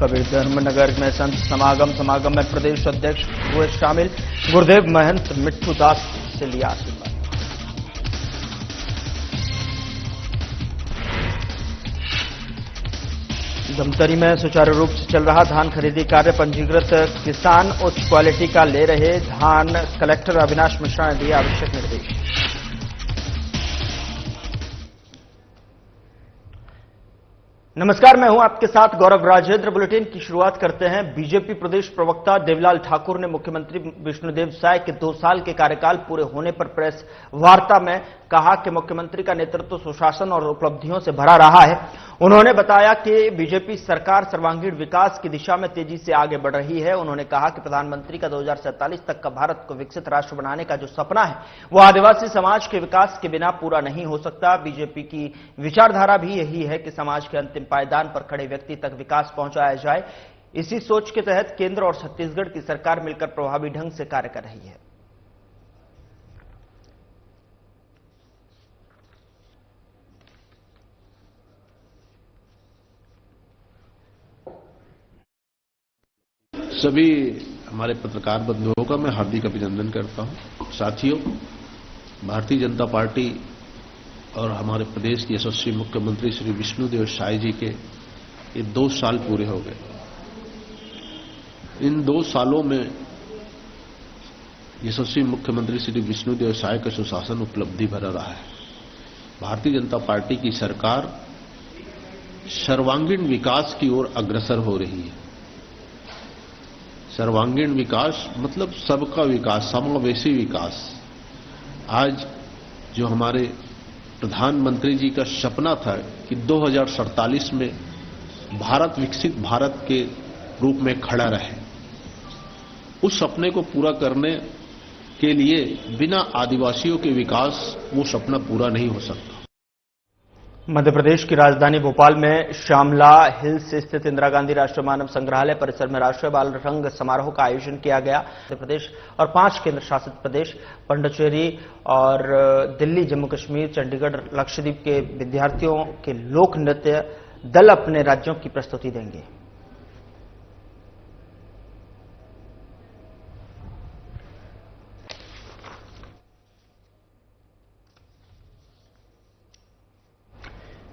कबीर धर्मनगर में संत समागम में प्रदेश अध्यक्ष हुए शामिल। गुरुदेव महंत मिट्ठू दास से लिया आशीर्वाद। धमतरी में सुचारू रूप से चल रहा धान खरीदी कार्य। पंजीकृत किसान उच्च क्वालिटी का ले रहे धान। कलेक्टर अविनाश मिश्रा ने दिया आवश्यक निर्देश। नमस्कार, मैं हूं आपके साथ गौरव राजेंद्र। बुलेटिन की शुरुआत करते हैं। बीजेपी प्रदेश प्रवक्ता देवलाल ठाकुर ने मुख्यमंत्री विष्णुदेव साय के 2 साल के कार्यकाल पूरे होने पर प्रेस वार्ता में कहा कि मुख्यमंत्री का नेतृत्व सुशासन और उपलब्धियों से भरा रहा है। उन्होंने बताया कि बीजेपी सरकार सर्वांगीण विकास की दिशा में तेजी से आगे बढ़ रही है। उन्होंने कहा कि प्रधानमंत्री का 2047 तक का भारत को विकसित राष्ट्र बनाने का जो सपना है वो आदिवासी समाज के विकास के बिना पूरा नहीं हो सकता। बीजेपी की विचारधारा भी यही है कि समाज के अंतिम पायदान पर खड़े व्यक्ति तक विकास पहुंचाया जाए। इसी सोच के तहत केंद्र और छत्तीसगढ़ की सरकार मिलकर प्रभावी ढंग से कार्य कर रही है। सभी हमारे पत्रकार बंधुओं का मैं हार्दिक अभिनंदन करता हूं। साथियों, भारतीय जनता पार्टी और हमारे प्रदेश के यशस्वी मुख्यमंत्री श्री विष्णुदेव साय जी के ये 2 साल पूरे हो गए। इन 2 सालों में यशस्वी मुख्यमंत्री श्री विष्णुदेव साय का सुशासन उपलब्धि भरा रहा है। भारतीय जनता पार्टी की सरकार सर्वांगीण विकास की ओर अग्रसर हो रही है। सर्वांगीण विकास मतलब सबका विकास, समावेशी विकास। आज जो हमारे प्रधानमंत्री जी का सपना था कि 2047 में भारत विकसित भारत के रूप में खड़ा रहे, उस सपने को पूरा करने के लिए बिना आदिवासियों के विकास वो सपना पूरा नहीं हो सकता। मध्य प्रदेश की राजधानी भोपाल में श्यामला हिल्स स्थित इंदिरा गांधी राष्ट्रीय मानव संग्रहालय परिसर में राष्ट्रीय बाल रंग समारोह का आयोजन किया गया। मध्य प्रदेश और 5 केंद्र शासित प्रदेश पुडुचेरी और दिल्ली, जम्मू कश्मीर, चंडीगढ़, लक्षद्वीप के विद्यार्थियों के लोक नृत्य दल अपने राज्यों की प्रस्तुति देंगे।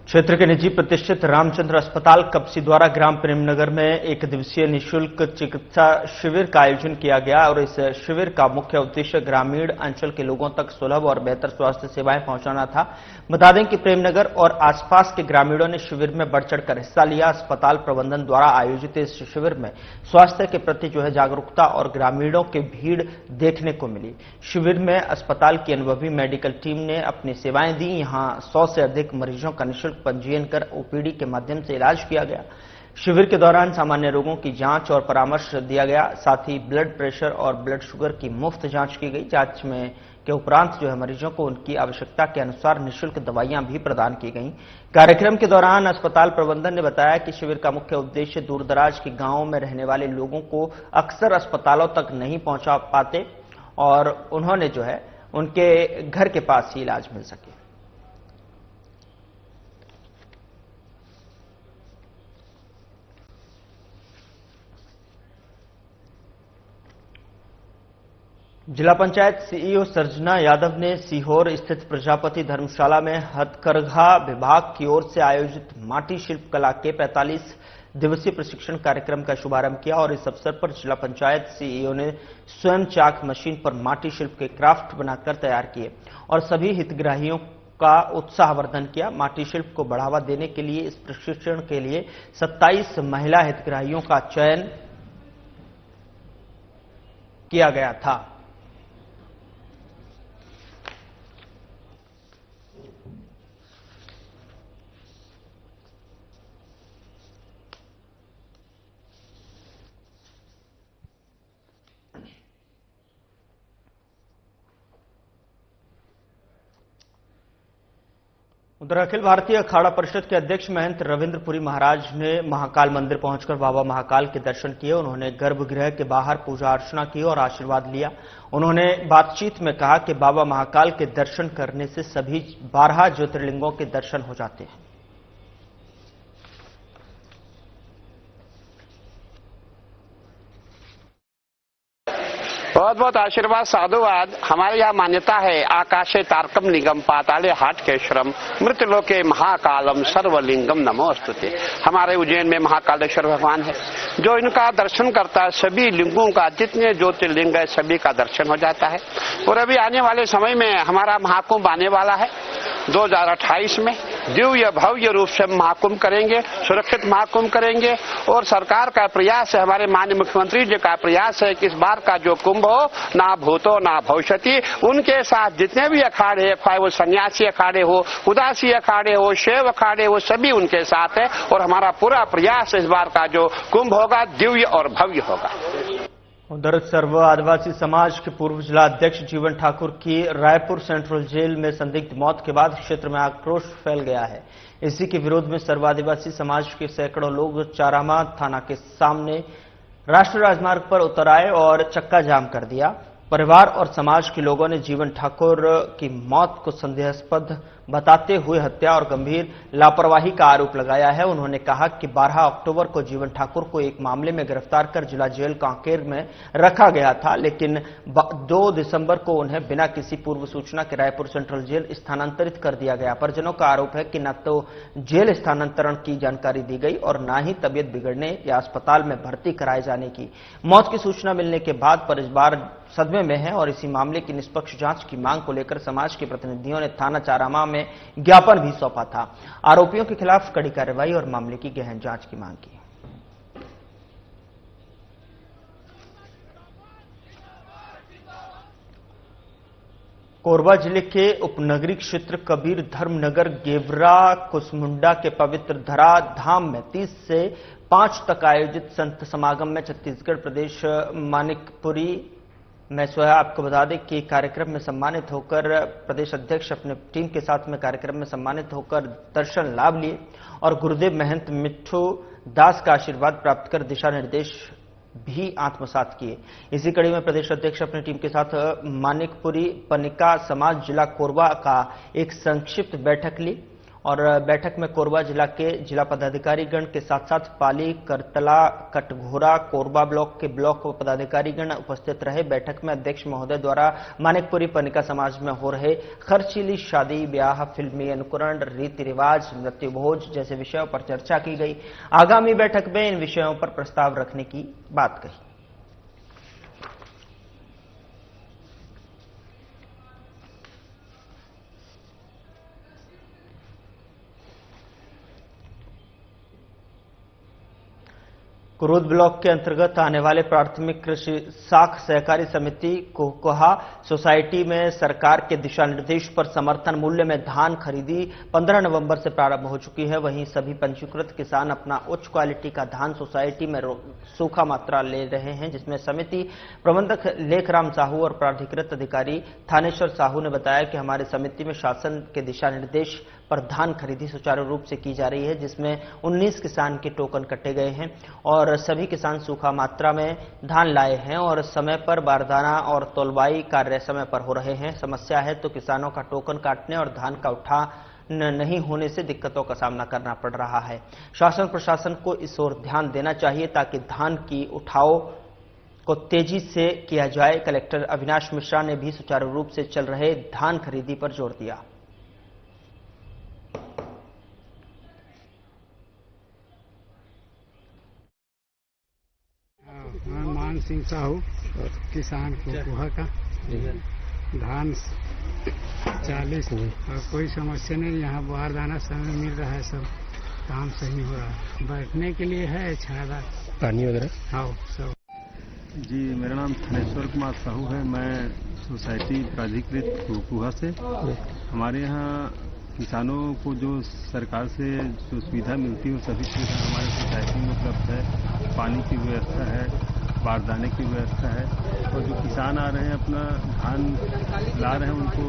क्षेत्र के निजी प्रतिष्ठित रामचंद्र अस्पताल कपसी द्वारा ग्राम प्रेमनगर में 1 दिवसीय निःशुल्क चिकित्सा शिविर का आयोजन किया गया और इस शिविर का मुख्य उद्देश्य ग्रामीण अंचल के लोगों तक सुलभ और बेहतर स्वास्थ्य सेवाएं पहुंचाना था। बता दें कि प्रेमनगर और आसपास के ग्रामीणों ने शिविर में बढ़ चढ़कर हिस्सा लिया। अस्पताल प्रबंधन द्वारा आयोजित इस शिविर में स्वास्थ्य के प्रति जागरूकता और ग्रामीणों की भीड़ देखने को मिली। शिविर में अस्पताल की अनुभवी मेडिकल टीम ने अपनी सेवाएं दी। यहां 100 से अधिक मरीजों का निःशुल्क पंजीयन कर ओपीडी के माध्यम से इलाज किया गया। शिविर के दौरान सामान्य रोगों की जांच और परामर्श दिया गया। साथ ही ब्लड प्रेशर और ब्लड शुगर की मुफ्त जांच की गई। जांच में के उपरांत मरीजों को उनकी आवश्यकता के अनुसार निःशुल्क दवाइयां भी प्रदान की गईं। कार्यक्रम के दौरान अस्पताल प्रबंधन ने बताया कि शिविर का मुख्य उद्देश्य दूरदराज के गांवों में रहने वाले लोगों को अक्सर अस्पतालों तक नहीं पहुंचा पाते और उन्होंने उनके घर के पास ही इलाज मिल सके। जिला पंचायत सीईओ सर्जना यादव ने सीहोर स्थित प्रजापति धर्मशाला में हथकरघा विभाग की ओर से आयोजित माटी शिल्प कला के 45 दिवसीय प्रशिक्षण कार्यक्रम का शुभारंभ किया और इस अवसर पर जिला पंचायत सीईओ ने स्वयं चाक मशीन पर माटी शिल्प के क्राफ्ट बनाकर तैयार किए और सभी हितग्राहियों का उत्साहवर्धन किया। माटी शिल्प को बढ़ावा देने के लिए इस प्रशिक्षण के लिए 27 महिला हितग्राहियों का चयन किया गया था। उधर अखिल भारतीय अखाड़ा परिषद के अध्यक्ष महंत रविंद्रपुरी महाराज ने महाकाल मंदिर पहुंचकर बाबा महाकाल के दर्शन किए। उन्होंने गर्भगृह के बाहर पूजा अर्चना की और आशीर्वाद लिया। उन्होंने बातचीत में कहा कि बाबा महाकाल के दर्शन करने से सभी 12 ज्योतिर्लिंगों के दर्शन हो जाते हैं। बहुत बहुत आशीर्वाद साधुवाद। हमारे यहाँ मान्यता है, आकाशे तारकम निगम पाताले हाट के श्रम मृतलोके महाकालम सर्वलिंगम नमोस्तुते। हमारे उज्जैन में महाकालेश्वर भगवान है, जो इनका दर्शन करता है सभी लिंगों का, जितने ज्योतिर्लिंग है सभी का दर्शन हो जाता है। और अभी आने वाले समय में हमारा महाकुंभ आने वाला है 2028 में। दिव्य भव्य रूप से महाकुंभ करेंगे, सुरक्षित महाकुंभ करेंगे। और सरकार का प्रयास है, हमारे माननीय मुख्यमंत्री जी का प्रयास है कि इस बार का जो कुंभ हो, ना भूतो ना भविष्यति, उनके साथ जितने भी अखाड़े हैं, चाहे वो सन्यासी अखाड़े हो, उदासी अखाड़े हो, शैव अखाड़े हो, सभी उनके साथ है। और हमारा पूरा प्रयास इस बार का जो कुंभ होगा दिव्य और भव्य होगा। उधर सर्व आदिवासी समाज के पूर्व जिला अध्यक्ष जीवन ठाकुर की रायपुर सेंट्रल जेल में संदिग्ध मौत के बाद क्षेत्र में आक्रोश फैल गया है। इसी के विरोध में सर्व आदिवासी समाज के सैकड़ों लोग चारामा थाना के सामने राष्ट्रीय राजमार्ग पर उतर आए और चक्का जाम कर दिया। परिवार और समाज के लोगों ने जीवन ठाकुर की मौत को संदेहास्पद बताते हुए हत्या और गंभीर लापरवाही का आरोप लगाया है। उन्होंने कहा कि 12 अक्टूबर को जीवन ठाकुर को एक मामले में गिरफ्तार कर जिला जेल कांकेर में रखा गया था, लेकिन 2 दिसंबर को उन्हें बिना किसी पूर्व सूचना के रायपुर सेंट्रल जेल स्थानांतरित कर दिया गया। परिजनों का आरोप है कि न तो जेल स्थानांतरण की जानकारी दी गई और न ही तबियत बिगड़ने या अस्पताल में भर्ती कराए जाने की। मौत की सूचना मिलने के बाद परिवार सदमे में है और इसी मामले की निष्पक्ष जांच की मांग को लेकर समाज के प्रतिनिधियों ने थाना चारामा में ज्ञापन भी सौंपा था। आरोपियों के खिलाफ कड़ी कार्रवाई और मामले की गहन जांच की मांग की। कोरबा जिले के उपनगरीय क्षेत्र कबीर धर्मनगर गेवरा कुसमुंडा के पवित्र धरा धाम में 30 से 5 तक आयोजित संत समागम में छत्तीसगढ़ प्रदेश मानिकपुरी मैं स्वयं आपको बता दें कि कार्यक्रम में सम्मानित होकर प्रदेश अध्यक्ष अपने टीम के साथ में कार्यक्रम में सम्मानित होकर दर्शन लाभ लिए और गुरुदेव महंत मिट्ठू दास का आशीर्वाद प्राप्त कर दिशा निर्देश भी आत्मसात किए। इसी कड़ी में प्रदेश अध्यक्ष अपनी टीम के साथ मानिकपुरी पनिका समाज जिला कोरबा का एक संक्षिप्त बैठक ली और बैठक में कोरबा जिला के जिला पदाधिकारीगण के साथ साथ पाली, करतला, कटघोरा, कोरबा ब्लॉक के ब्लॉक पदाधिकारीगण उपस्थित रहे। बैठक में अध्यक्ष महोदय द्वारा मानिकपुरी पनिका समाज में हो रहे खर्चीली शादी ब्याह, फिल्मी अनुकरण, रीति रिवाज, मृत्यु भोज जैसे विषयों पर चर्चा की गई। आगामी बैठक में इन विषयों पर प्रस्ताव रखने की बात कही। कुरूद ब्लॉक के अंतर्गत आने वाले प्राथमिक कृषि साख सहकारी समिति कोकोहा सोसाइटी में सरकार के दिशा निर्देश पर समर्थन मूल्य में धान खरीदी 15 नवंबर से प्रारंभ हो चुकी है। वहीं सभी पंजीकृत किसान अपना उच्च क्वालिटी का धान सोसाइटी में सूखा मात्रा ले रहे हैं, जिसमें समिति प्रबंधक लेखराम साहू और प्राधिकृत अधिकारी थानेश्वर साहू ने बताया कि हमारी समिति में शासन के दिशा निर्देश पर धान खरीदी सुचारू रूप से की जा रही है, जिसमें 19 किसान के टोकन कटे गए हैं और सभी किसान सूखा मात्रा में धान लाए हैं और समय पर बारदाना और तोलवाई कार्य समय पर हो रहे हैं। समस्या है तो किसानों का टोकन काटने और धान का उठा नहीं होने से दिक्कतों का सामना करना पड़ रहा है। शासन प्रशासन को इस ओर ध्यान देना चाहिए ताकि धान की उठाव को तेजी से किया जाए। कलेक्टर अविनाश मिश्रा ने भी सुचारू रूप से चल रहे धान खरीदी पर जोर दिया। मान सिंह साहू किसान कोकोहा का धान 40 और कोई समस्या नहीं। यहाँ बारदाना समय मिल रहा है, सब काम सही हो रहा है। बैठने के लिए है छाया पानी वगैरह। हाँ सब। जी मेरा नाम थानेश्वर कुमार साहू है, मैं सोसाइटी प्राधिकृत कोकोहा से। हमारे यहाँ किसानों को जो सरकार से जो सुविधा मिलती है वो सभी सुविधा हमारे सोसाइटी में उपलब्ध है। पानी की व्यवस्था है, बारदाने की व्यवस्था है और जो किसान आ रहे हैं अपना धान ला रहे हैं उनको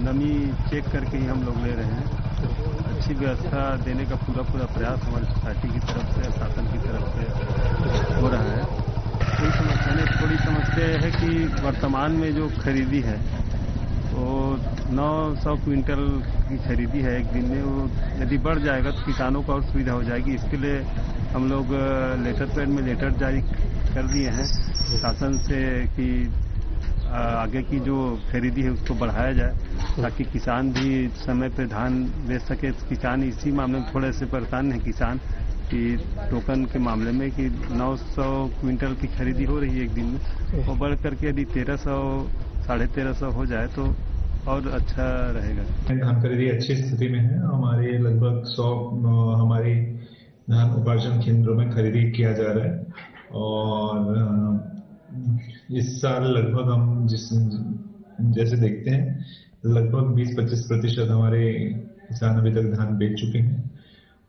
नमी चेक करके ही हम लोग ले रहे हैं। अच्छी व्यवस्था देने का पूरा प्रयास हमारी सोसाइटी की तरफ से, शासन की तरफ से हो रहा है। कोई समस्या नहीं। थोड़ी समस्या है कि वर्तमान में जो खरीदी है वो 900 क्विंटल की खरीदी है एक दिन में। वो यदि बढ़ जाएगा तो किसानों को और सुविधा हो जाएगी। इसके लिए हम लोग लेटर पैड में लेटर जारी कर दिए हैं शासन से कि आगे की जो खरीदी है उसको बढ़ाया जाए ताकि किसान भी समय पे धान बेच सके। किसान इसी मामले में थोड़े से परेशान है किसान कि टोकन के मामले में कि 900 क्विंटल की खरीदी हो रही है एक दिन में, और बढ़ करके यदि 1300 1350 हो जाए तो और अच्छा रहेगा। धान खरीदी अच्छी स्थिति में है। हमारे लगभग 100 हमारी धान उपार्जन केंद्रों में खरीदी किया जा रहा है और इस साल लगभग हम जैसे देखते हैं लगभग 20-25% हमारे किसान अभी तक धान बेच चुके हैं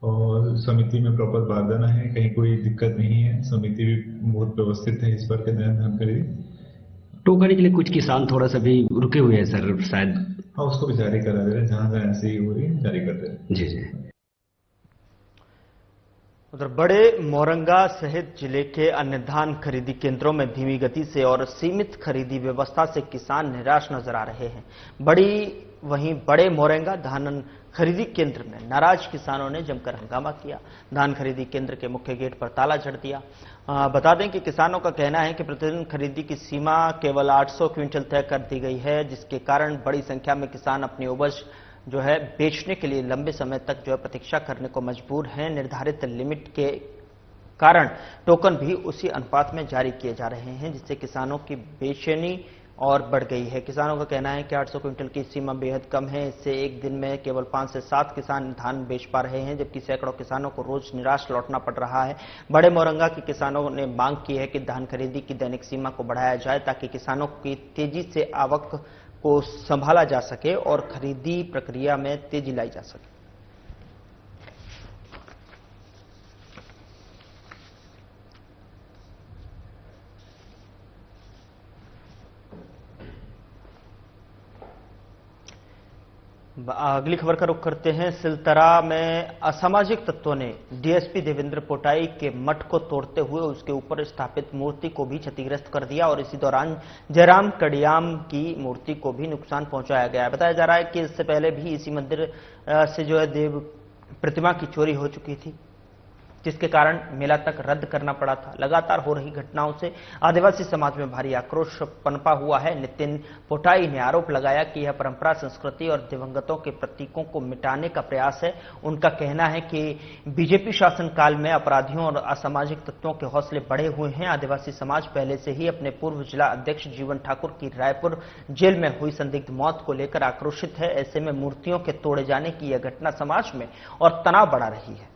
और समिति में प्रॉपर बारदाना है, कहीं कोई दिक्कत नहीं है। समिति भी बहुत व्यवस्थित है इस बार के धान खरीदी। टोकन के लिए कुछ किसान थोड़ा सा भी रुके हुए हैं सर शायद। हाँ, उसको भी जारी करा दे रहे हैं, जहां ऐसे ही हो रही है जारी कर दे रहे हैं। जी जी। उधर बड़े मोरंगा सहित जिले के अन्य धान खरीदी केंद्रों में धीमी गति से और सीमित खरीदी व्यवस्था से किसान निराश नजर आ रहे हैं। वहीं बड़े मोरंगा धान खरीदी केंद्र में नाराज किसानों ने जमकर हंगामा किया। धान खरीदी केंद्र के मुख्य गेट पर ताला जड़ दिया। बता दें कि किसानों का कहना है कि प्रतिदिन खरीदी की सीमा केवल 800 क्विंटल तय कर दी गई है, जिसके कारण बड़ी संख्या में किसान अपनी उपज जो है बेचने के लिए लंबे समय तक जो है प्रतीक्षा करने को मजबूर हैं। निर्धारित लिमिट के कारण टोकन भी उसी अनुपात में जारी किए जा रहे हैं, जिससे किसानों की बेचैनी और बढ़ गई है। किसानों का कहना है कि 800 क्विंटल की सीमा बेहद कम है, इससे एक दिन में केवल 5 से 7 किसान धान बेच पा रहे हैं, जबकि सैकड़ों किसानों को रोज निराश लौटना पड़ रहा है। बड़े मोरंगा के किसानों ने मांग की है कि धान खरीदी की दैनिक सीमा को बढ़ाया जाए ताकि किसानों की तेजी से आवक को संभाला जा सके और खरीदी प्रक्रिया में तेजी लाई जा सके। अगली खबर का रुख करते हैं। सिलतरा में असामाजिक तत्वों ने डीएसपी देवेंद्र पोटाई के मठ को तोड़ते हुए उसके ऊपर स्थापित मूर्ति को भी क्षतिग्रस्त कर दिया और इसी दौरान जयराम कड़ियाम की मूर्ति को भी नुकसान पहुंचाया गया। बताया जा रहा है कि इससे पहले भी इसी मंदिर से जो है देव प्रतिमा की चोरी हो चुकी थी, जिसके कारण मेला तक रद्द करना पड़ा था। लगातार हो रही घटनाओं से आदिवासी समाज में भारी आक्रोश पनपा हुआ है। नितिन पोटाई ने आरोप लगाया कि यह परंपरा, संस्कृति और दिवंगतों के प्रतीकों को मिटाने का प्रयास है। उनका कहना है कि बीजेपी शासनकाल में अपराधियों और असामाजिक तत्वों के हौसले बढ़े हुए हैं। आदिवासी समाज पहले से ही अपने पूर्व जिला अध्यक्ष जीवन ठाकुर की रायपुर जेल में हुई संदिग्ध मौत को लेकर आक्रोशित है। ऐसे में मूर्तियों के तोड़े जाने की यह घटना समाज में और तनाव बढ़ा रही है।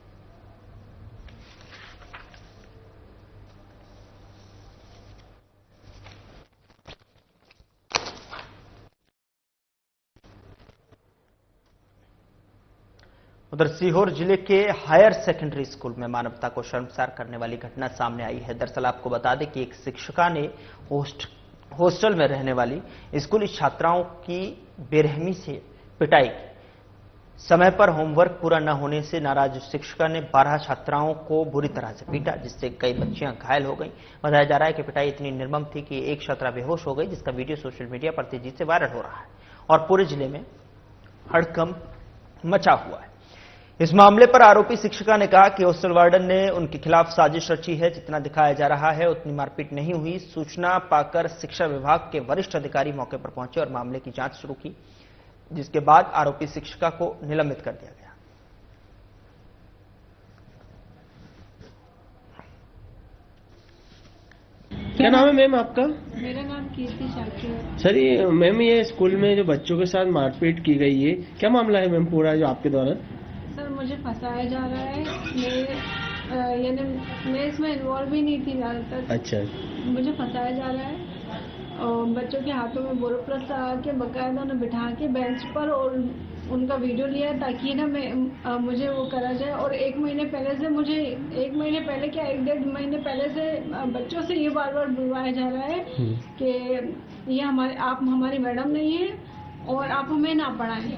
उधर सीहोर जिले के हायर सेकेंडरी स्कूल में मानवता को शर्मसार करने वाली घटना सामने आई है। दरअसल आपको बता दें कि एक शिक्षिका ने हॉस्टल में रहने वाली स्कूली छात्राओं की बेरहमी से पिटाई की। समय पर होमवर्क पूरा न होने से नाराज शिक्षिका ने 12 छात्राओं को बुरी तरह से पीटा, जिससे कई बच्चियां घायल हो गईं। बताया जा रहा है कि पिटाई इतनी निर्मम थी कि एक छात्रा बेहोश हो गई, जिसका वीडियो सोशल मीडिया पर तेजी से वायरल हो रहा है और पूरे जिले में हड़कंप मचा हुआ है। इस मामले पर आरोपी शिक्षिका ने कहा कि हॉस्टल वार्डन ने उनके खिलाफ साजिश रची है। जितना दिखाया जा रहा है उतनी मारपीट नहीं हुई। सूचना पाकर शिक्षा विभाग के वरिष्ठ अधिकारी मौके पर पहुंचे और मामले की जांच शुरू की, जिसके बाद आरोपी शिक्षिका को निलंबित कर दिया गया। क्या नाम है मैम आपका? मेरा नाम कीर्ति शाक्य है। सर ये मैम ये स्कूल में जो बच्चों के साथ मारपीट की गई है, क्या मामला है मैम पूरा जो आपके द्वारा? सर मुझे फंसाया जा रहा है, यानी मैं इसमें इन्वॉल्व ही नहीं थी ज़्यादातर। अच्छा। मुझे फंसाया जा रहा है और बच्चों के हाथों में बोरोप्लस लगा के बाकायदा उन्हें बिठा के बेंच पर और उनका वीडियो लिया ताकि ना मुझे वो करा जाए। और 1 महीने पहले से मुझे 1 महीने पहले क्या 1-1.5 महीने पहले से बच्चों से ये बार बार बुलवाया जा रहा है कि ये आप हमारी मैडम नहीं है और आप हमें ना पढ़ाएं।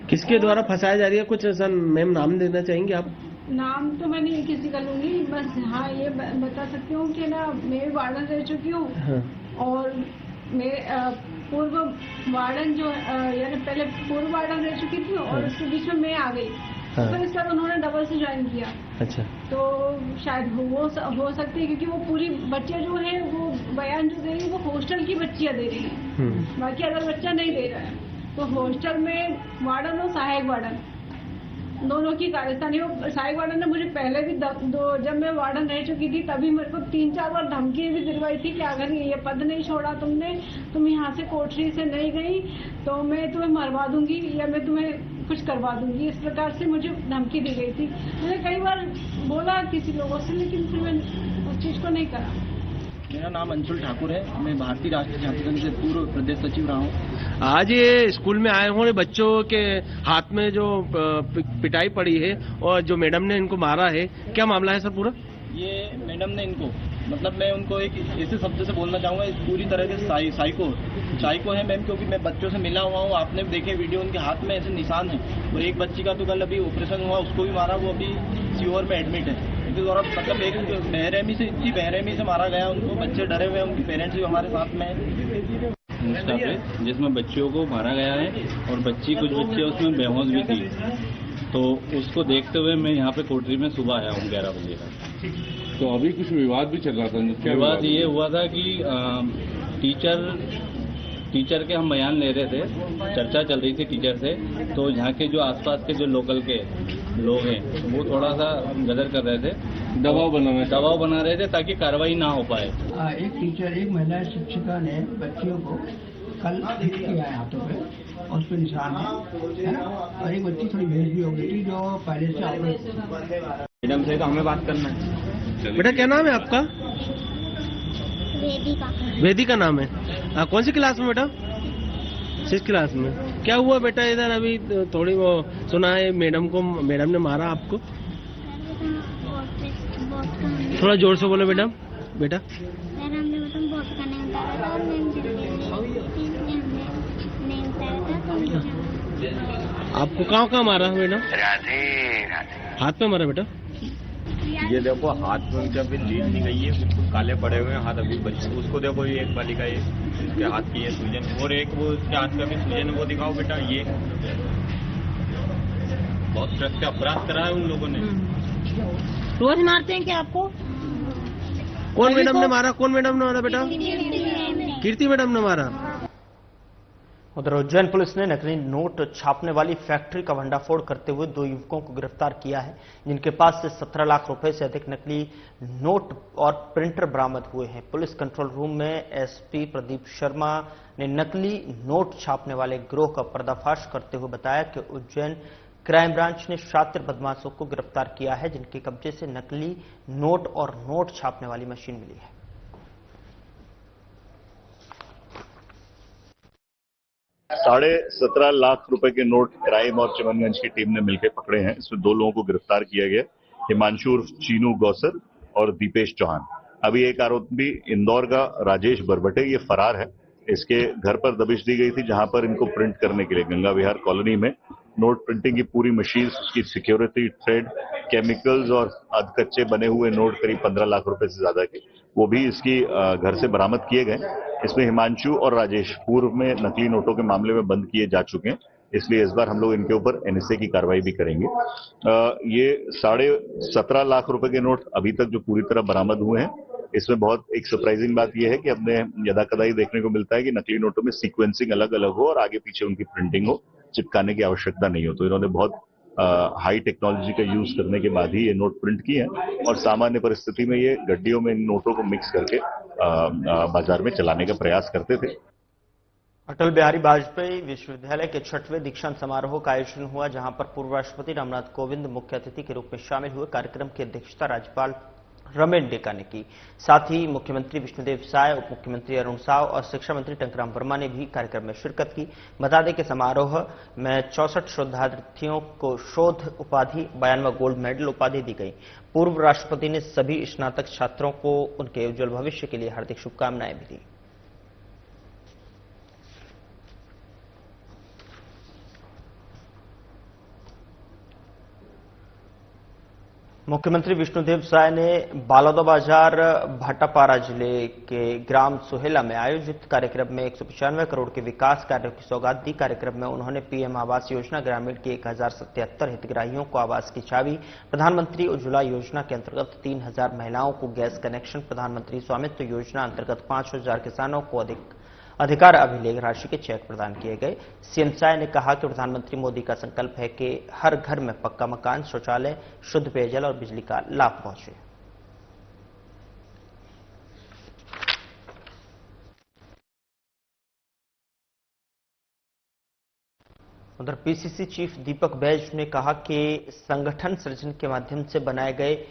किसके द्वारा फंसाया जा रही है? कुछ ऐसा मैम नाम देना चाहेंगे आप? नाम तो मैं नहीं किसी का लूंगी, बस हाँ ये बता सकती हूँ कि ना मैं वार्डन रह चुकी हूँ। हाँ। और मैं पूर्व वार्डन जो यानी पहले पूर्व वार्डन रह चुकी थी और उसके बीच में मैं आ गई तो फिर इसके बाद उन्होंने डबल से ज्वाइन किया। अच्छा। तो शायद हो सकती है, क्योंकि वो पूरी बच्चे जो है वो बयान जो दे रही है वो हॉस्टल की बच्चियां दे रही है, बाकी अदर बच्चा नहीं दे रहा है। तो हॉस्टल में वार्डन और सहायक वार्डन दोनों की कार्यस्थानी हो। सहायक वार्डन ने मुझे पहले भी जब मैं वार्डन रह चुकी थी तभी मेरे को 3-4 बार धमकी भी दिलवाई थी कि अगर ये पद नहीं छोड़ा तुमने, तुम यहाँ से कोठरी से नहीं गई तो मैं तुम्हें मरवा दूंगी या मैं तुम्हें कुछ करवा दूंगी। इस प्रकार से मुझे धमकी दी गई थी। मैंने कई बार बोला किसी लोगों से, लेकिन फिर मैंने उस चीज को नहीं करा। मेरा नाम अंशुल ठाकुर है, मैं भारतीय राष्ट्रीय छात्र संघ से पूर्व प्रदेश सचिव रहा हूँ। आज ये स्कूल में आए हुए बच्चों के हाथ में जो पिटाई पड़ी है और जो मैडम ने इनको मारा है, क्या मामला है सर पूरा? ये मैडम ने इनको, मतलब मैं उनको एक ऐसे शब्द से बोलना चाहूंगा, पूरी तरह के साइको है मैम, क्योंकि मैं बच्चों से मिला हुआ हूँ। आपने देखे वीडियो, उनके हाथ में ऐसे निशान है। और एक बच्ची का तो कल अभी ऑपरेशन हुआ, उसको भी मारा, वो अभी सीओर में एडमिट है। मतलब एक इतनी बेरहमी से मारा गया उनको। बच्चे डरे हुए, उनके पेरेंट्स भी हमारे साथ में हैं। जिसमें बच्चियों को मारा गया है और कुछ बच्चे उसमें बेहोश भी थी। तो उसको देखते हुए मैं यहाँ पे कोठरी में सुबह आया हूँ 11 बजे का। तो अभी कुछ विवाद भी चल रहा था? क्या विवाद ये हुआ था कि टीचर के हम बयान ले रहे थे, चर्चा चल रही थी टीचर से। तो यहाँ के जो आसपास के जो लोकल के लोग हैं वो थोड़ा सा गदर कर रहे थे, दबाव बना रहे थे ताकि कार्रवाई ना हो पाए। एक महिला शिक्षिका ने बच्चियों को कल हिट किया है हाथों पे और उस पर निशान है ना, और एक बच्ची थोड़ी भेज भी हो गई थी जो पहले से मैडम से तो हमें बात करना है। बेटा क्या नाम है आपका? वेदिका नाम है। कौन सी क्लास में बेटा? 6 क्लास में। क्या हुआ बेटा इधर? अभी थोड़ी वो सुना है मैडम ने मारा आपको। थोड़ा जोर से बोलो बेटा। आपको कहाँ मारा है बेटा? हाथ में मारा बेटा? ये देखो हाथ में उनके अभी लीड नहीं गई है, बिल्कुल काले पड़े हुए हैं हाथ अभी। उसको देखो, ये एक बालिका है, उसके हाथ की है सूजन, और एक वो उसके हाथ का भी सूजन है, वो दिखाओ बेटा। ये बहुत सख्त अपराध करा है उन लोगों ने। रोज मारते हैं क्या आपको? कौन मैडम ने मारा बेटा? कीर्ति मैडम ने मारा। उधर उज्जैन पुलिस ने नकली नोट छापने वाली फैक्ट्री का भंडाफोड़ करते हुए 2 युवकों को गिरफ्तार किया है, जिनके पास से 17 लाख रुपए से अधिक नकली नोट और प्रिंटर बरामद हुए हैं। पुलिस कंट्रोल रूम में एसपी प्रदीप शर्मा ने नकली नोट छापने वाले गिरोह का पर्दाफाश करते हुए बताया कि उज्जैन क्राइम ब्रांच ने शातिर बदमाशों को गिरफ्तार किया है, जिनके कब्जे से नकली नोट और नोट छापने वाली मशीन मिली है। 17.5 लाख रुपए के नोट क्राइम और चिमनगंज की टीम ने मिलकर पकड़े हैं। इसमें 2 लोगों को गिरफ्तार किया गया, हिमांशु उर्फ चीनू गौसर और दीपेश चौहान। अभी एक आरोपी इंदौर का राजेश बरबटे, ये फरार है। इसके घर पर दबिश दी गई थी, जहां पर इनको प्रिंट करने के लिए गंगा विहार कॉलोनी में नोट प्रिंटिंग की पूरी मशीन, उसकी सिक्योरिटी, थ्रेड, केमिकल्स और अधकच्चे बने हुए नोट करीब 15 लाख रुपए से ज्यादा के, वो भी इसकी घर से बरामद किए गए। इसमें हिमांशु और राजेश पूर्व में नकली नोटों के मामले में बंद किए जा चुके हैं, इसलिए इस बार हम लोग इनके ऊपर एनएसए की कार्रवाई भी करेंगे। ये 17.5 लाख रुपए के नोट अभी तक जो पूरी तरह बरामद हुए हैं, इसमें बहुत एक सरप्राइजिंग बात यह है कि अपने यदाकदाई देखने को मिलता है कि नकली नोटों में सीक्वेंसिंग अलग अलग हो और आगे पीछे उनकी प्रिंटिंग हो, चिपकाने की आवश्यकता नहीं हो। तो इन्होंने बहुत हाई टेक्नोलॉजी का यूज करने के बाद ही ये नोट प्रिंट किए हैं और सामान्य परिस्थिति में ये गड्डियों में इन नोटों को मिक्स करके बाजार में चलाने का प्रयास करते थे। अटल बिहारी वाजपेयी विश्वविद्यालय के 6वें दीक्षांत समारोह का आयोजन हुआ, जहां पर पूर्व राष्ट्रपति रामनाथ कोविंद मुख्य अतिथि के रूप में शामिल हुए। कार्यक्रम की अध्यक्षता राज्यपाल रमेश डेका ने की। साथ ही मुख्यमंत्री विष्णुदेव साय, उप मुख्यमंत्री अरुण साव और शिक्षा मंत्री टंकराम वर्मा ने भी कार्यक्रम में शिरकत की। बता दें कि समारोह में 64 शोधार्थियों को शोध उपाधि, 92 गोल्ड मेडल उपाधि दी गई। पूर्व राष्ट्रपति ने सभी स्नातक छात्रों को उनके उज्जवल भविष्य के लिए हार्दिक शुभकामनाएं भी दी। मुख्यमंत्री विष्णुदेव साय ने बालौदाबाजार भाटापारा जिले के ग्राम सोहेला में आयोजित कार्यक्रम में 195 करोड़ के विकास कार्यों की सौगात दी। कार्यक्रम में उन्होंने पीएम आवास योजना ग्रामीण के 1077 हितग्राहियों को आवास की चाबी, प्रधानमंत्री उज्ज्वला योजना के अंतर्गत 3000 महिलाओं को गैस कनेक्शन, प्रधानमंत्री स्वामित्व योजना अंतर्गत 5000 किसानों को अधिकार अभिलेख राशि के चेक प्रदान किए गए। सीएम साय ने कहा कि प्रधानमंत्री मोदी का संकल्प है कि हर घर में पक्का मकान, शौचालय, शुद्ध पेयजल और बिजली का लाभ पहुंचे। उधर पीसीसी चीफ दीपक बैज ने कहा कि संगठन सृजन के माध्यम से बनाए गए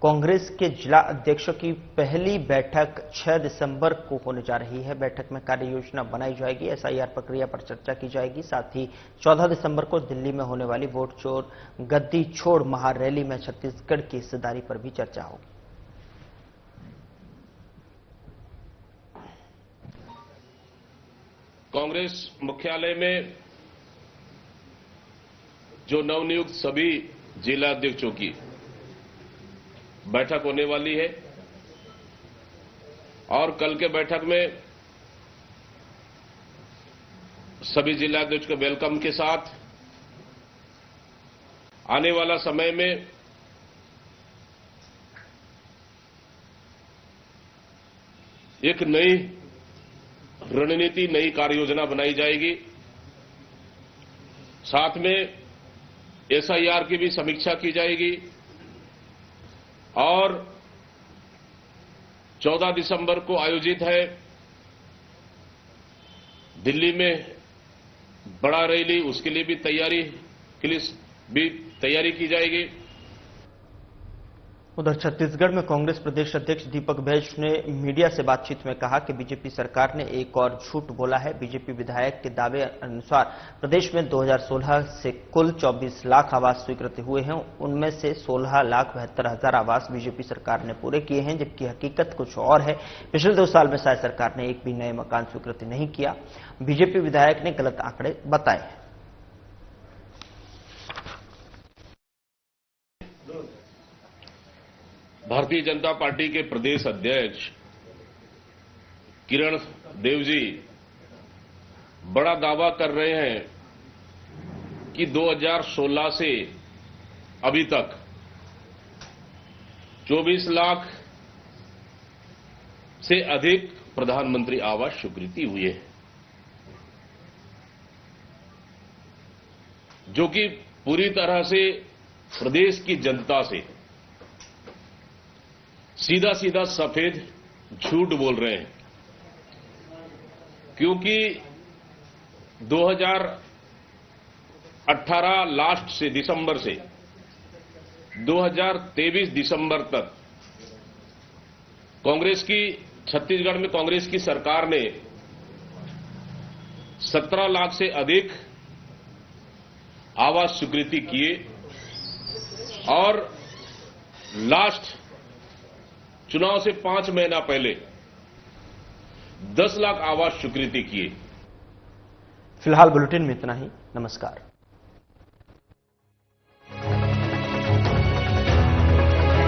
कांग्रेस के जिला अध्यक्षों की पहली बैठक 6 दिसंबर को होने जा रही है। बैठक में कार्य योजना बनाई जाएगी, एसआईआर प्रक्रिया पर चर्चा की जाएगी। साथ ही 14 दिसंबर को दिल्ली में होने वाली वोट चोर गद्दी छोड़ महारैली में छत्तीसगढ़ की हिस्सेदारी पर भी चर्चा होगी। कांग्रेस मुख्यालय में जो नवनियुक्त सभी जिला अध्यक्षों की बैठक होने वाली है और कल के बैठक में सभी जिलाध्यक्ष के वेलकम के साथ आने वाला समय में एक नई रणनीति, नई कार्ययोजना बनाई जाएगी। साथ में एसआईआर की भी समीक्षा की जाएगी और 14 दिसंबर को आयोजित है दिल्ली में बड़ा रैली, उसके लिए भी तैयारी की जाएगी। उधर छत्तीसगढ़ में कांग्रेस प्रदेश अध्यक्ष दीपक बैज ने मीडिया से बातचीत में कहा कि बीजेपी सरकार ने एक और झूठ बोला है। बीजेपी विधायक के दावे अनुसार प्रदेश में 2016 से कुल 24 लाख आवास स्वीकृत हुए हैं, उनमें से 16,72,000 आवास बीजेपी सरकार ने पूरे किए हैं, जबकि हकीकत कुछ और है। पिछले 2 साल में शायद सरकार ने एक भी नए मकान स्वीकृत नहीं किया। बीजेपी विधायक ने गलत आंकड़े बताए। भारतीय जनता पार्टी के प्रदेश अध्यक्ष किरण देव जी बड़ा दावा कर रहे हैं कि 2016 से अभी तक 24 लाख से अधिक प्रधानमंत्री आवास स्वीकृति हुई है, जो कि पूरी तरह से प्रदेश की जनता से सीधा सीधा सफेद झूठ बोल रहे हैं। क्योंकि 2018 लास्ट से दिसंबर से 2023 दिसंबर तक छत्तीसगढ़ में कांग्रेस की सरकार ने 17 लाख से अधिक आवास स्वीकृति किए और लास्ट चुनाव से 5 महीना पहले 10 लाख आवास स्वीकृति किए। फिलहाल बुलेटिन में इतना ही। नमस्कार।